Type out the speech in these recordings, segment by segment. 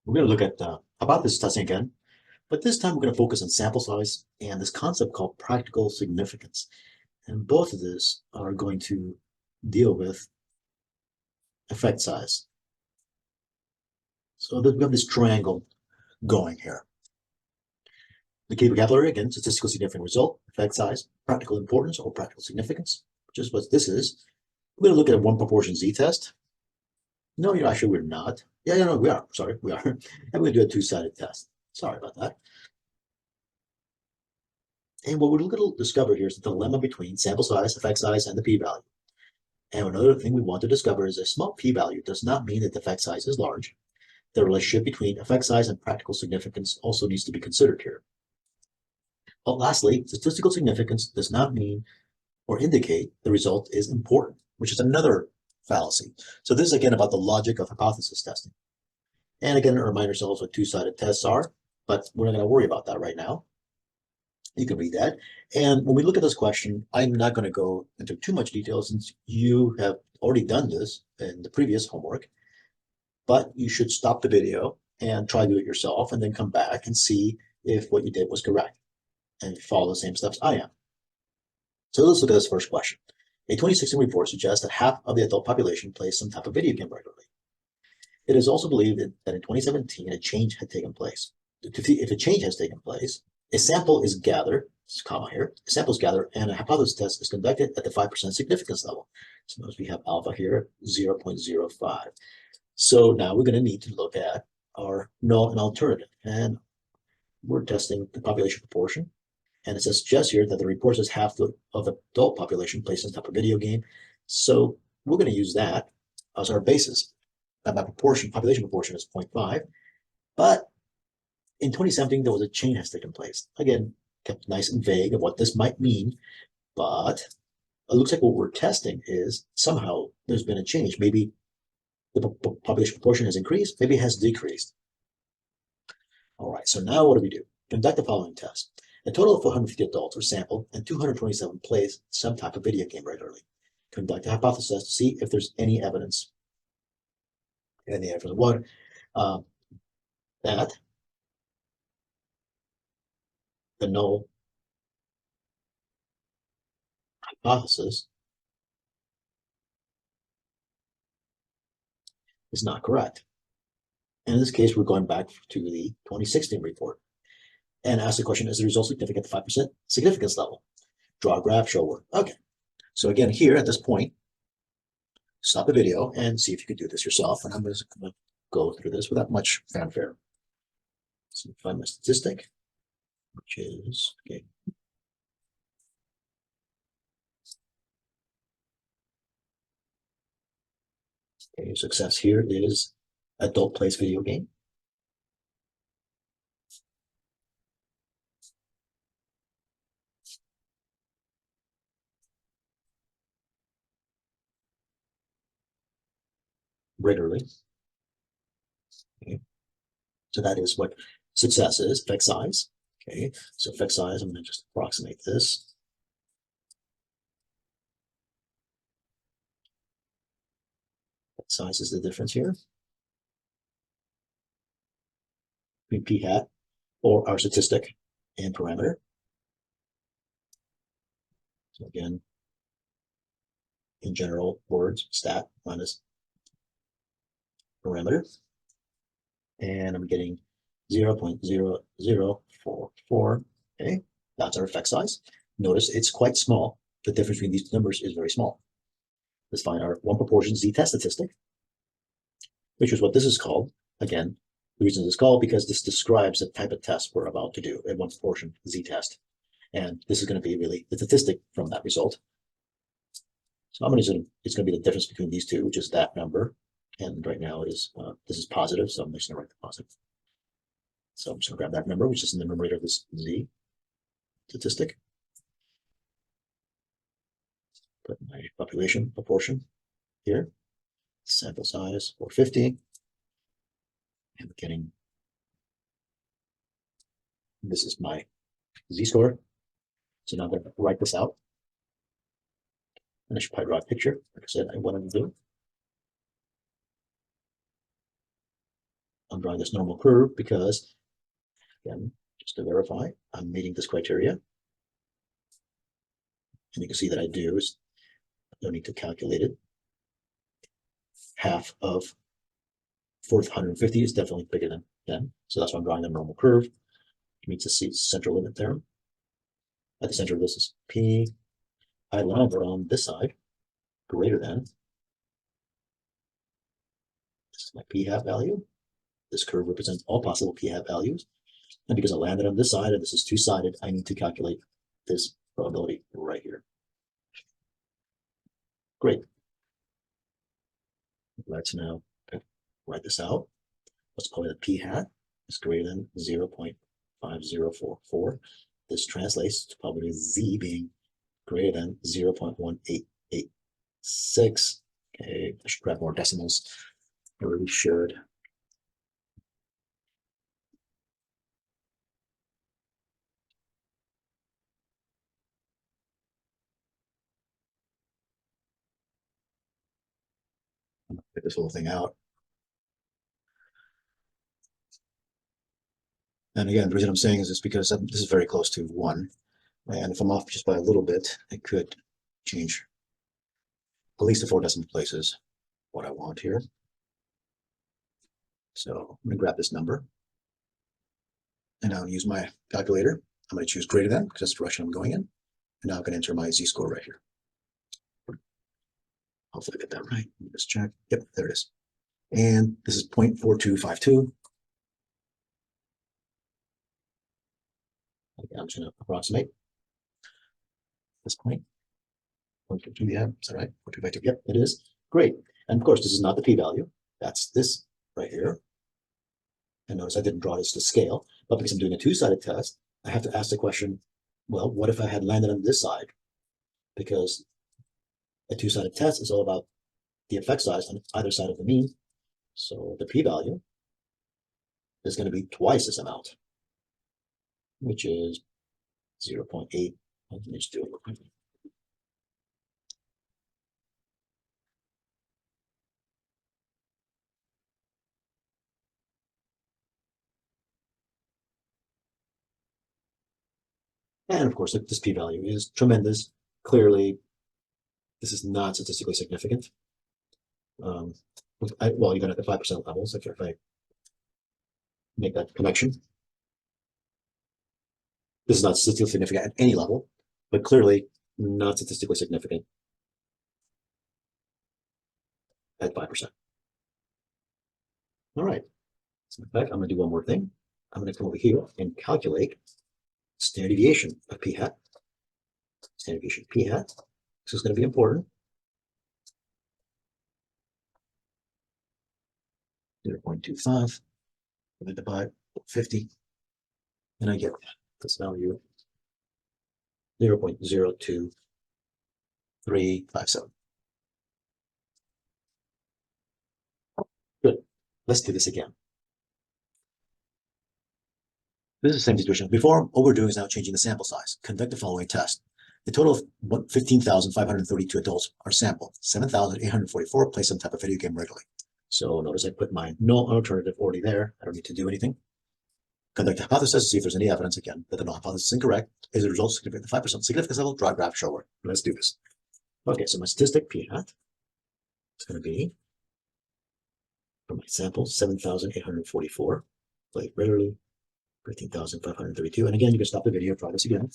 We're going to look at hypothesis testing again, but this time we're going to focus on sample size and this concept called practical significance. And both of these are going to deal with effect size. So we have this triangle going here. The key vocabulary, again, statistical significant result, effect size, practical importance or practical significance, which is what this is. We're going to look at a one proportion z-test. No, actually we're not. Yeah, no, we are. Sorry, we are. And we're going to do a two-sided test. Sorry about that. And what we're going to discover here is the dilemma between sample size, effect size, and the p-value. And another thing we want to discover is a small p-value does not mean that the effect size is large. The relationship between effect size and practical significance also needs to be considered here. But lastly, statistical significance does not mean or indicate the result is important, which is another fallacy. So this is again about the logic of hypothesis testing. And again, remind ourselves what two-sided tests are, but we're not going to worry about that right now. You can read that. And when we look at this question, I'm not going to go into too much detail since you have already done this in the previous homework, but you should stop the video and try to do it yourself and then come back and see if what you did was correct and follow the same steps I am. So let's look at this first question. A 2016 report suggests that half of the adult population plays some type of video game regularly. It is also believed that in 2017, a change had taken place. If a change has taken place, a sample is gathered, comma here, a sample is gathered and a hypothesis test is conducted at the 5% significance level. So notice we have alpha here, 0.05. So now we're going to need to look at our null and alternative. And we're testing the population proportion. And it suggests here that the report says half of the adult population plays some type of video game. So we're going to use that as our basis. Now my population proportion is 0.5. But in 2017, there was a change has taken place. Again, kept nice and vague of what this might mean, but it looks like what we're testing is somehow there's been a change. Maybe the population proportion has increased, maybe it has decreased. All right, so now what do we do? Conduct the following test. A total of 450 adults were sampled and 227 plays some type of video game regularly. Conduct a hypothesis to see if there's any evidence. And the evidence one, that the null hypothesis is not correct. And in this case, we're going back to the 2016 report and ask the question, is the result significant at 5% significance level? Draw a graph, show work. Okay. So again, here at this point, stop the video and see if you can do this yourself. And I'm just going to go through this without much fanfare. So find my statistic, which is, okay. Okay, success here is adult plays video game. Regularly. Okay. So that is what success is, effect size. Okay, so effect size, I'm going to just approximate this. Effect size is the difference here between p hat or our statistic and parameter. So again, in general words, stat minus parameter. And I'm getting 0.0044. Okay, that's our effect size. Notice it's quite small. The difference between these numbers is very small. Let's find our one proportion z-test statistic, which is what this is called. Again, the reason it's called because this describes the type of test we're about to do, a one proportion z-test. And this is going to be really the statistic from that result. So I'm going to it's going to be the difference between these two, which is that number. And right now it is this is positive, so I'm just going to write the positive. So I'm just going to grab that number, which is in the numerator of this z statistic. Put my population proportion here. Sample size 450. And we're getting, this is my z-score. So now I'm going to write this out. And I should probably draw a picture, like I said, I wanted to do. I'm drawing this normal curve because, again, just to verify, I'm meeting this criteria. And you can see that I do is no need to calculate it. Half of 450 is definitely bigger than 10. So that's why I'm drawing the normal curve. It meets the central limit there. At the center of this is P. I line it on this side greater than. This is my P hat value. This curve represents all possible P hat values. And because I landed on this side and this is two-sided, I need to calculate this probability right here. Great. Let's now write this out. Let's call it a P hat is greater than 0.5044. This translates to probability Z being greater than 0.1886. Okay, I should grab more decimals. I really should. I'm gonna figure this whole thing out. And again, the reason I'm saying is because this is very close to 1. And if I'm off just by a little bit, it could change at least the 4 decimal places what I want here. So I'm going to grab this number. And now use my calculator. I'm going to choose greater than because that's the direction I'm going in. And now I'm going to enter my z-score right here. Hopefully I get that right. Let me just check. Yep, there it is. And this is 0.4252. Okay, I'm just going to approximate this point. 0.22, yeah, is that right? 0.252, yep, it is. Great. And of course, this is not the p-value. That's this right here. And notice I didn't draw this to scale, but because I'm doing a two-sided test, I have to ask the question, well, what if I had landed on this side? Because a two-sided test is all about the effect size on either side of the mean. So the p-value is going to be twice this amount, which is 0.8. Let me just do it real quick. And of course, this p-value is tremendous. Clearly, this is not statistically significant. Well, even at the 5% levels, if I make that connection. This is not statistically significant at any level, but clearly not statistically significant at 5%. All right. So in fact, I'm going to do one more thing. I'm going to come over here and calculate standard deviation of p hat. Standard deviation of p hat. This is going to be important. 0.25 divided by 50, and I get this value 0.02357. Good. Let's do this again. This is the same situation. Before, all we're doing is now changing the sample size. Conduct the following test. The total of 15,532 adults are sampled. 7,844 play some type of video game regularly. So notice I put my null alternative already there. I don't need to do anything. Conduct a hypothesis to see if there's any evidence again that the null hypothesis is incorrect. Is the result significant at 5% significance level? Draw a graph, show where. Let's do this. Okay, so my statistic p hat is going to be for my sample 7,844 played regularly. 15,532. And again, you can stop the video, try this again,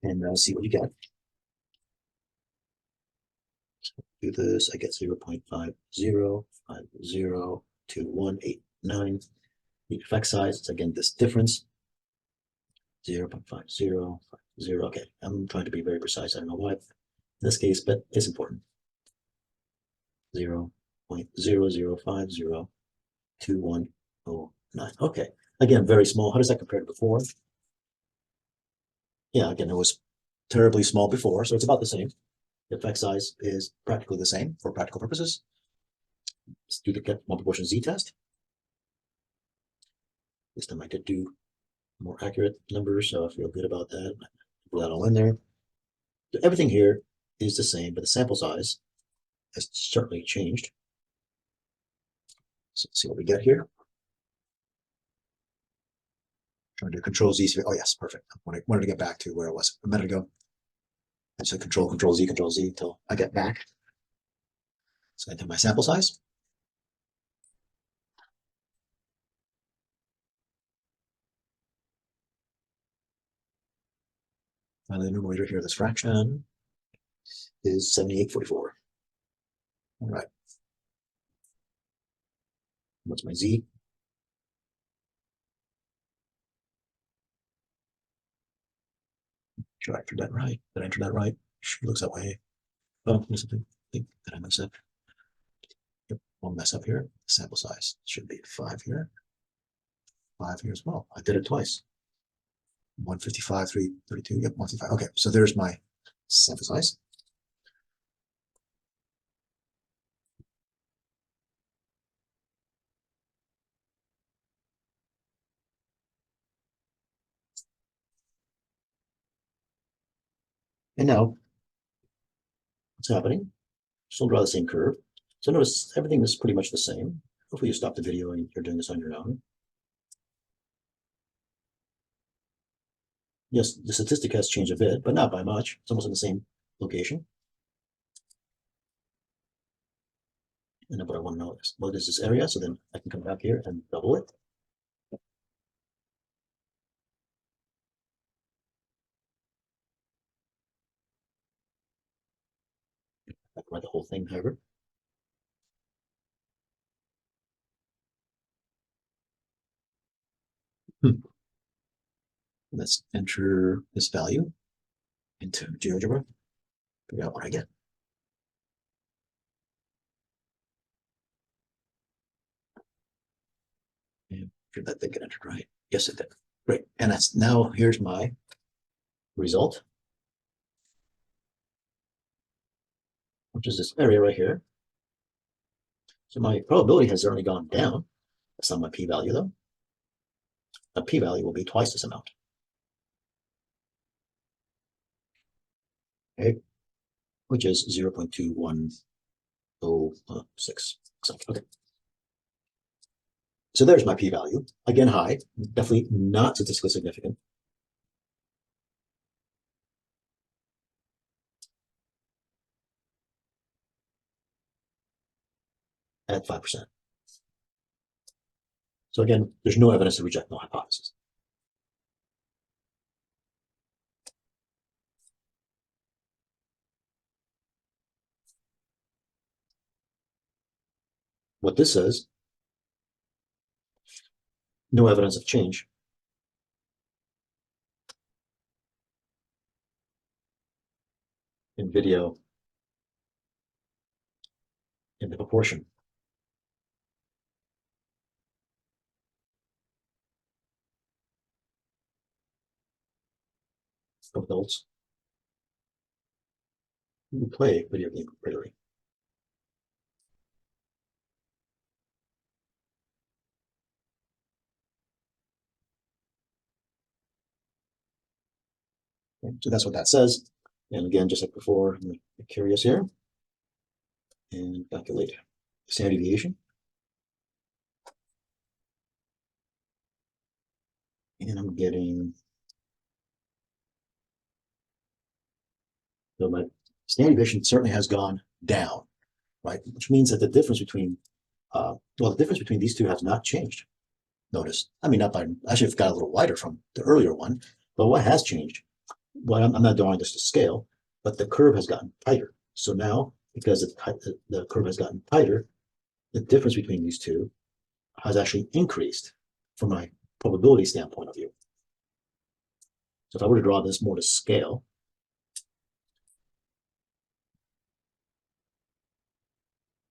and see what you get. So do this, I get 0.50502189. The effect size is again this difference. 0.5050. Okay, I'm trying to be very precise. I don't know why in this case, but it's important. 0.00502109. Okay. Again, very small. How does that compare to before? Yeah, again, it was terribly small before, so it's about the same. The effect size is practically the same for practical purposes. Let's do the get one proportion z test. This time I could do more accurate numbers, so I feel good about that. Put that all in there. Everything here is the same, but the sample size has certainly changed. So let's see what we get here. Trying to do Control Z. Oh yes, perfect. I wanted to get back to where it was a minute ago. I said Control Z until I get back. So I do my sample size. And the numerator here, this fraction is 7844. All right. What's my Z? Should I enter that right? Did I enter that right? It looks that way. Oh, there's something. I think that I messed up. Yep, one mess up here. Sample size should be 5 here. 5 here as well. I did it twice. 155, 332. Yep, 155. Okay, so there's my sample size. And now, what's happening? Still draw the same curve. So notice everything is pretty much the same. Hopefully you stop the video and you're doing this on your own. Yes, the statistic has changed a bit, but not by much. It's almost in the same location. And then what I want to know is, what is this area? So then I can come back here and double it. I can write the whole thing, however. Let's enter this value into GeoGebra. Figure out what I get. And did that thing get entered right? Yes, it did. Great. And that's now here's my result, which is this area right here. So my probability has certainly gone down. That's not my p-value though. A p-value will be twice this amount. Okay, which is 0.2106. Okay. So there's my p-value. Again, high, definitely not statistically significant. At 5%. So again, there's no evidence to reject null hypothesis. What this says, no evidence of change. In video in the proportion of adults who play video game regularly. Okay, so that's what that says. And again, just like before, I'm curious here and calculate standard deviation. And I'm getting, so my standard deviation certainly has gone down, right? Which means that the difference between, the difference between these two has not changed. Notice, I mean, not by, actually it got a little wider from the earlier one, but what has changed? Well, I'm not drawing this to scale, but the curve has gotten tighter. So now, because the curve has gotten tighter, the difference between these two has actually increased from my probability standpoint of view. So if I were to draw this more to scale,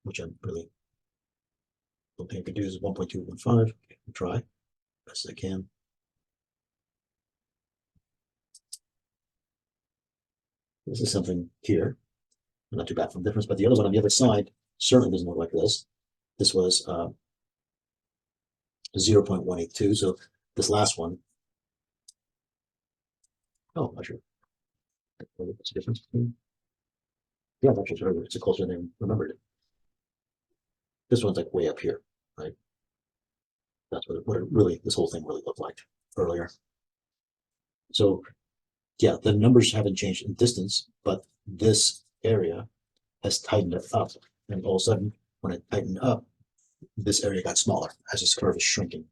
which I really don't think I could do, is 1.215. Okay, I'll try best I can. This is something here. Not too bad from difference, but the other one on the other side certainly doesn't look like this. This was 0.182. So this last one, oh, not sure. What's the difference between? Yeah, actually, it's closer than I remembered it. This one's like way up here, right? That's what it really, this whole thing really looked like earlier. So yeah, the numbers haven't changed in distance, but this area has tightened it up. And all of a sudden, when it tightened up, this area got smaller as this curve is shrinking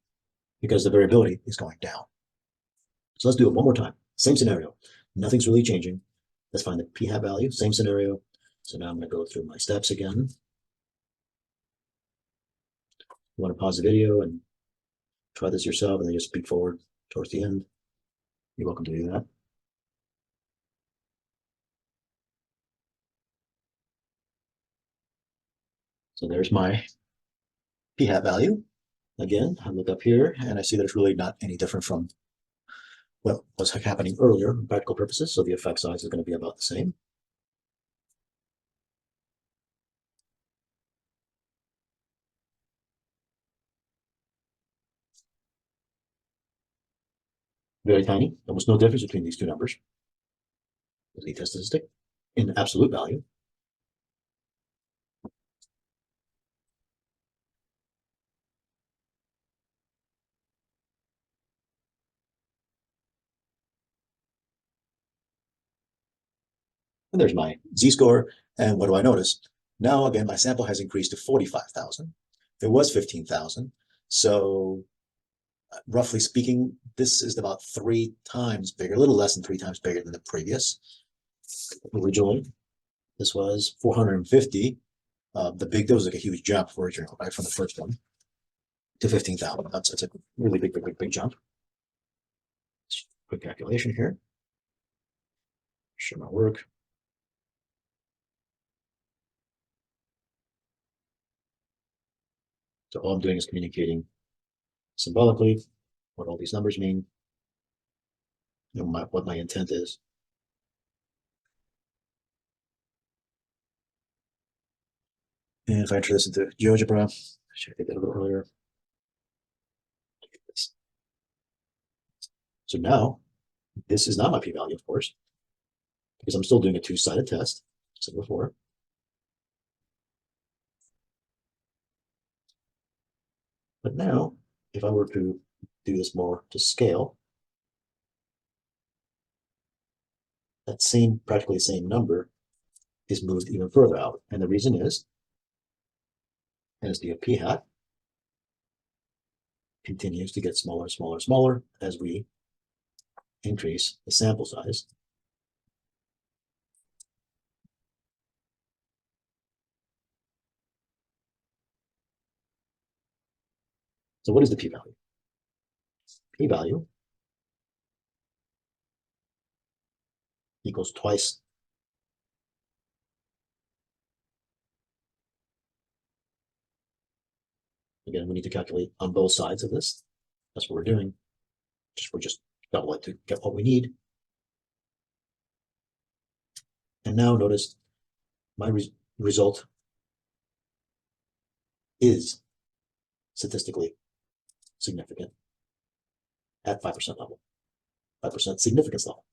because the variability is going down. So let's do it one more time. Same scenario. Nothing's really changing. Let's find the p-hat value. Same scenario. So now I'm going to go through my steps again. You want to pause the video and try this yourself and then just speed forward towards the end. You're welcome to do that. So there's my p-hat value. Again, I look up here and I see that it's really not any different from what was happening earlier for practical purposes. So the effect size is going to be about the same. Very tiny, almost no difference between these two numbers. The z-test statistic in absolute value. And there's my z-score. And what do I notice? Now, again, my sample has increased to 45,000. There was 15,000. So roughly speaking, this is about 3 times bigger, a little less than 3 times bigger than the previous. Originally, this was 450. There was like a huge jump originally, right, from the first one to 15,000. That's a really big jump. Quick calculation here. Show my work. So all I'm doing is communicating symbolically what all these numbers mean, what my intent is. And if I enter this into GeoGebra, I should have did that a little earlier. So now this is not my p-value, of course, because I'm still doing a two-sided test, as I said before. But now, if I were to do this more to scale, that same, practically the same number is moved even further out. And the reason is, as the p-hat continues to get smaller, smaller, smaller as we increase the sample size. So what is the p-value? P-value equals twice again, we need to calculate on both sides of this. That's what we're doing. We're just double it to get what we need. And now notice my result is statistically significant at 5% level, 5% significance level.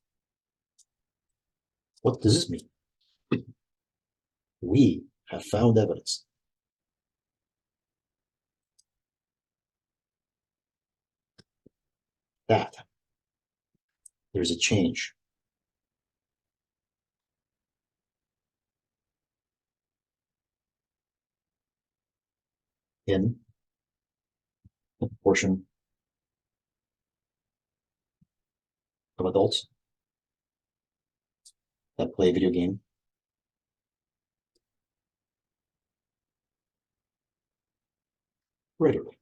What does this mean? We have found evidence that there's a change in the proportion of adults that play a video game regularly.